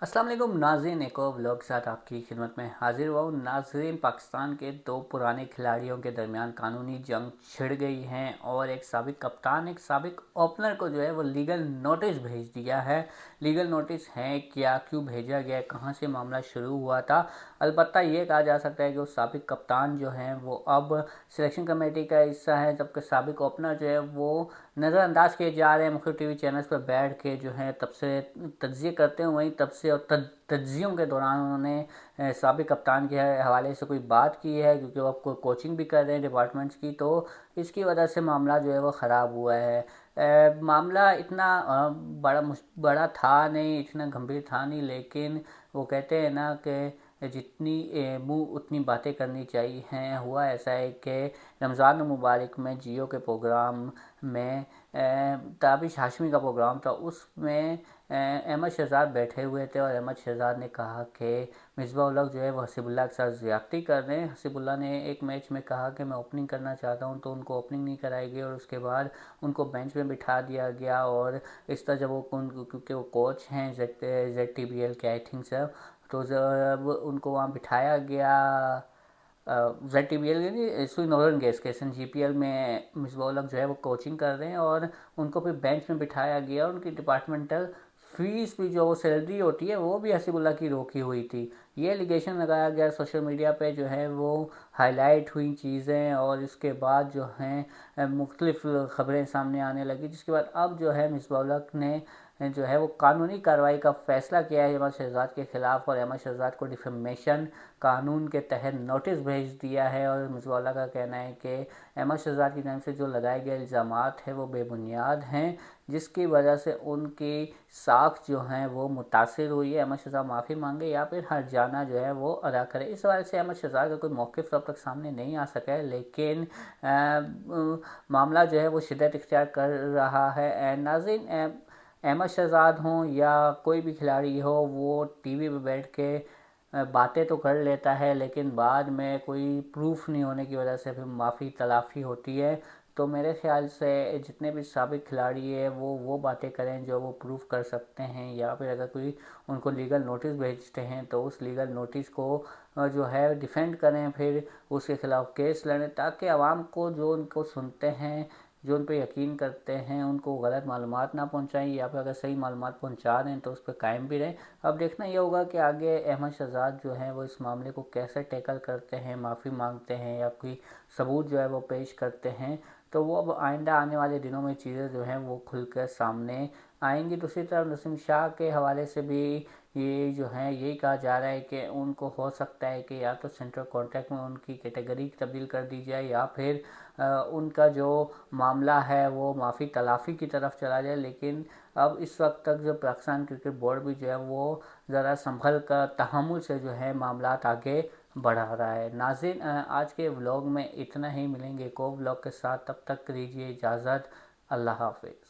अस्सलाम वालेकुम नाज़रीन, एक और व्लॉग के साथ आपकी खिदमत में हाजिर हुआ हूँ। नाज़रीन, पाकिस्तान के दो पुराने खिलाड़ियों के दरमियान कानूनी जंग छिड़ गई है और एक साबिक कप्तान एक साबिक ओपनर को जो है वो लीगल नोटिस भेज दिया है। लीगल नोटिस है क्या, क्यों भेजा गया, कहाँ से मामला शुरू हुआ था। अलबत्ता ये कहा जा सकता है कि वो साबिक कप्तान जो हैं वो अब सिलेक्शन कमेटी का हिस्सा है, जबकि साबिक ओपनर जो है वो नज़रअंदाज किए जा रहे हैं। मुख्य टीवी चैनल्स पर बैठ के जो है तब से तज्जिए करते हैं, वहीं तब से और तज्जियों के दौरान उन्होंने साबिक कप्तान के हवाले से कोई बात की है, क्योंकि वो अब कोचिंग भी कर रहे हैं डिपार्टमेंट्स की, तो इसकी वजह से मामला जो है वो ख़राब हुआ है। मामला इतना बड़ा था नहीं, इतना गंभीर था नहीं, लेकिन वो कहते हैं ना कि जितनी मुंह उतनी बातें करनी चाहिए हैं। हुआ ऐसा है कि रमज़ान मुबारक में जियो के प्रोग्राम में ताबिश हाशमी का प्रोग्राम था, उसमें अहमद शहजाद बैठे हुए थे और अहमद शहजाद ने कहा कि मिसबा उल हक जो है वो हसीबुल्लाह के साथ ज़्यादती कर रहे हैं। हसीबुल्लाह ने एक मैच में कहा कि मैं ओपनिंग करना चाहता हूं, तो उनको ओपनिंग नहीं कराई गई और उसके बाद उनको बेंच में बिठा दिया गया। और इस तरह जब वो क्योंकि वो कोच हैं ZTBL के आई थिंक सर, तो जब उनको वहाँ बिठाया गया ZTBL यानी सुई नॉर्दर्न गैस के SNGPL में मिसबा उल हक जो है वो कोचिंग कर रहे हैं और उनको फिर बेंच में बिठाया गया। उनकी डिपार्टमेंटल फीस भी जो सैलरी होती है वो भी हसीबुल्लाह की रोकी हुई थी। ये एलिगेशन लगाया गया, सोशल मीडिया पे जो है वो हाईलाइट हुई चीज़ें और इसके बाद जो हैं मुख्तलिफ ख़बरें सामने आने लगी, जिसके बाद अब जो है मिसबा उल हक ने जो है वो कानूनी कार्रवाई का फैसला किया है अहमद शहजाद के ख़िलाफ़ और अहमद शहजाद को डिफेमेशन कानून के तहत नोटिस भेज दिया है। और मिसबा उल हक का कहना है कि अहमद शहजाद की तरफ से जो लगाए गए इल्ज़ामात हैं वो बेबुनियाद हैं, जिसकी वजह से उनकी साख जो हैं वो मुतासिर हुई है। अहमद शहजाद माफ़ी मांगे या फिर हर्जाना जो है वो अदा करे। इस वजह से अहमद शहजाद का कोई मौक़िफ़ अब तक सामने नहीं आ सका है, लेकिन मामला जो है वो शिद्दत इख्तियार कर रहा है। नाज़रीन, अहमद शहजाद हों या कोई भी खिलाड़ी हो, वो टीवी पे बैठ के बातें तो कर लेता है, लेकिन बाद में कोई प्रूफ नहीं होने की वजह से फिर माफ़ी तलाफ़ी होती है। तो मेरे ख़्याल से जितने भी साबिक खिलाड़ी है वो बातें करें जो वो प्रूफ कर सकते हैं, या फिर अगर कोई उनको लीगल नोटिस भेजते हैं तो उस लीगल नोटिस को जो है डिफेंड करें, फिर उसके ख़िलाफ़ केस लड़ें, ताकि आवाम को जो उनको सुनते हैं, जो उन पर यकीन करते हैं, उनको गलत मालूमात ना पहुंचाएं, या फिर अगर सही मालूमात पहुंचा रहे हैं तो उस पर कायम भी रहें। अब देखना ये होगा कि आगे अहमद शहजाद जो है वो इस मामले को कैसे टैकल करते हैं, माफ़ी मांगते हैं या कोई सबूत जो है वो पेश करते हैं। तो वो अब आइंदा आने वाले दिनों में चीज़ें जो हैं वो खुलकर सामने आएंगी। दूसरी तरफ नसीम शाह के हवाले से भी ये जो है यही कहा जा रहा है कि उनको हो सकता है कि या तो सेंट्रल कॉन्ट्रैक्ट में उनकी कैटेगरी तब्दील कर दी जाए, या फिर उनका जो मामला है वो माफ़ी तलाफ़ी की तरफ चला जाए। लेकिन अब इस वक्त तक जो पाकिस्तान क्रिकेट बोर्ड भी जो है वो ज़रा संभल कर तहम्मुल से जो है मामलात आगे बढ़ा रहा है। नाज़रीन, आज के व्लॉग में इतना ही, मिलेंगे एक और व्लॉग के साथ, तब तक दीजिए इजाज़त। अल्लाह हाफ़िज़।